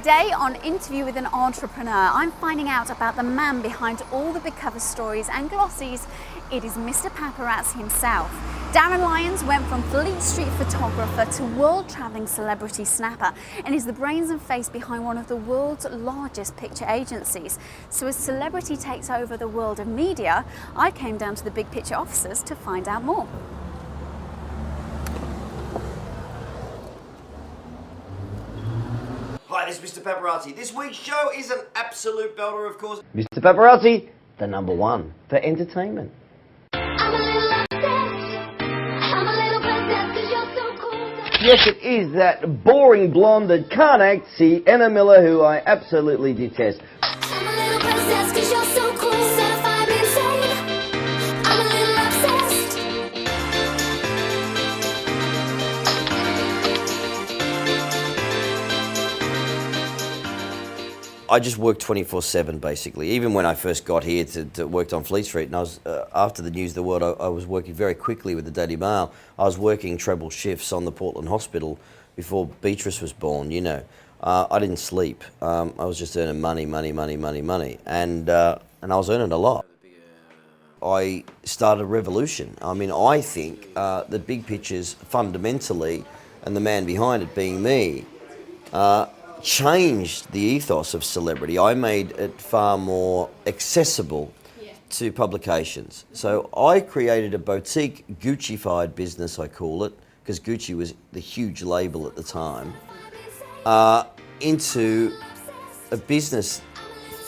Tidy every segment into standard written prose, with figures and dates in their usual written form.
Today on Interview with an Entrepreneur, I'm finding out about the man behind all the big cover stories and glossies. It is Mr. Paparazzi himself. Darryn Lyons went from Fleet Street photographer to world-traveling celebrity snapper and is the brains and face behind one of the world's largest picture agencies. So as celebrity takes over the world of media, I came down to the big picture offices to find out more. Hi, this is Mr. Paparazzi. This week's show is an absolute belter, of course. Mr. Paparazzi, the number one for entertainment. Yes, it is that boring blonde that can't act, Sienna Miller, who I absolutely detest. I just worked 24/7 basically. Even when I first got here to worked on Fleet Street, and I was after the News of the World, I was working very quickly with the Daily Mail. I was working treble shifts on the Portland Hospital before Beatrice was born. You know, I didn't sleep. I was just earning money, and I was earning a lot. I started a revolution. I mean, I think the big pictures fundamentally, and the man behind it being me. Changed the ethos of celebrity. I made it far more accessible to publications. So I created a boutique Gucci-fied business, I call it, because Gucci was the huge label at the time, into a business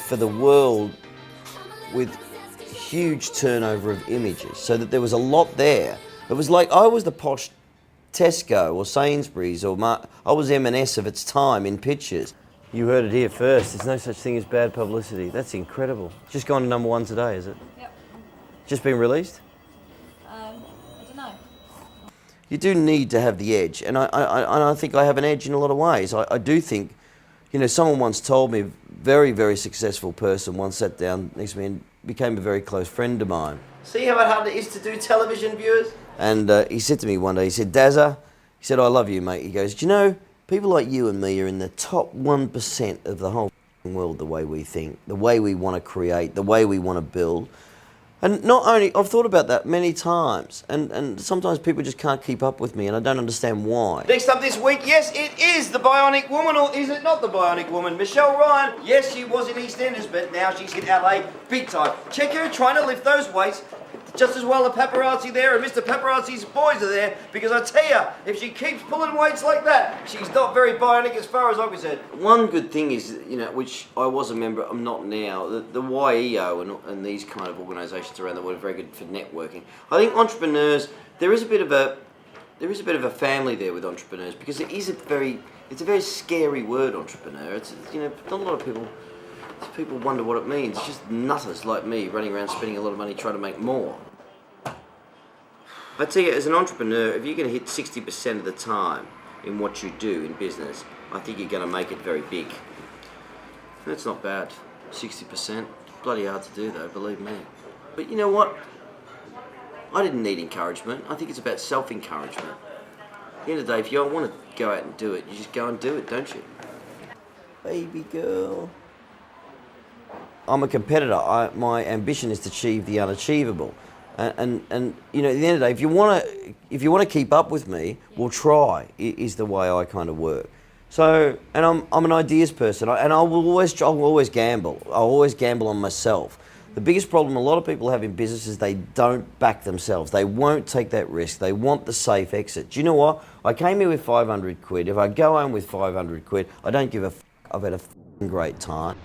for the world with huge turnover of images, so that there was a lot there. It was like I was the posh Tesco or Sainsbury's or I was M&S of its time in pictures. You heard it here first. There's no such thing as bad publicity. That's incredible. Just gone to number one today, is it? Yep. Just been released? I don't know. You do need to have the edge, and I think I have an edge in a lot of ways. I do think, you know, someone once told me, very, very successful person once sat down next to me and became a very close friend of mine. See how hard it is to do television, viewers? And he said to me one day, he said, Dazza, he said, I love you, mate. He goes, do you know, people like you and me are in the top 1% of the whole world, the way we think, the way we want to create, the way we want to build. And not only, I've thought about that many times, and sometimes people just can't keep up with me, and I don't understand why. Next up this week, yes, it is the Bionic Woman, or is it not the Bionic Woman? Michelle Ryan, yes, she was in EastEnders, but now she's in LA big time. Check her trying to lift those weights. Just as well the paparazzi there and Mr. Paparazzi's boys are there, because I tell you, if she keeps pulling weights like that, she's not very bionic as far as I'm concerned. One good thing is, you know, which I was a member, I'm not now, the YEO and these kind of organisations around the world are very good for networking. I think entrepreneurs, there is a bit of a family there with entrepreneurs, because it is it's a very scary word, entrepreneur. It's, you know, not a lot of people wonder what it means. It's just nutters like me running around spending a lot of money trying to make more. I tell you, as an entrepreneur, if you're going to hit 60% of the time in what you do in business, I think you're going to make it very big. That's not bad. 60%. Bloody hard to do though, believe me. But you know what? I didn't need encouragement. I think it's about self-encouragement. At the end of the day, if you want to go out and do it, you just go and do it, don't you? Baby girl. I'm a competitor. My ambition is to achieve the unachievable, and you know, at the end of the day, if you want to keep up with me, we'll try. Is the way I kind of work. So, and I'm an ideas person, and I'll always gamble. I'll always gamble on myself. The biggest problem a lot of people have in business is they don't back themselves. They won't take that risk. They want the safe exit. Do you know what? I came here with 500 quid. If I go home with 500 quid, I don't give a f***. I've had a f***ing great time.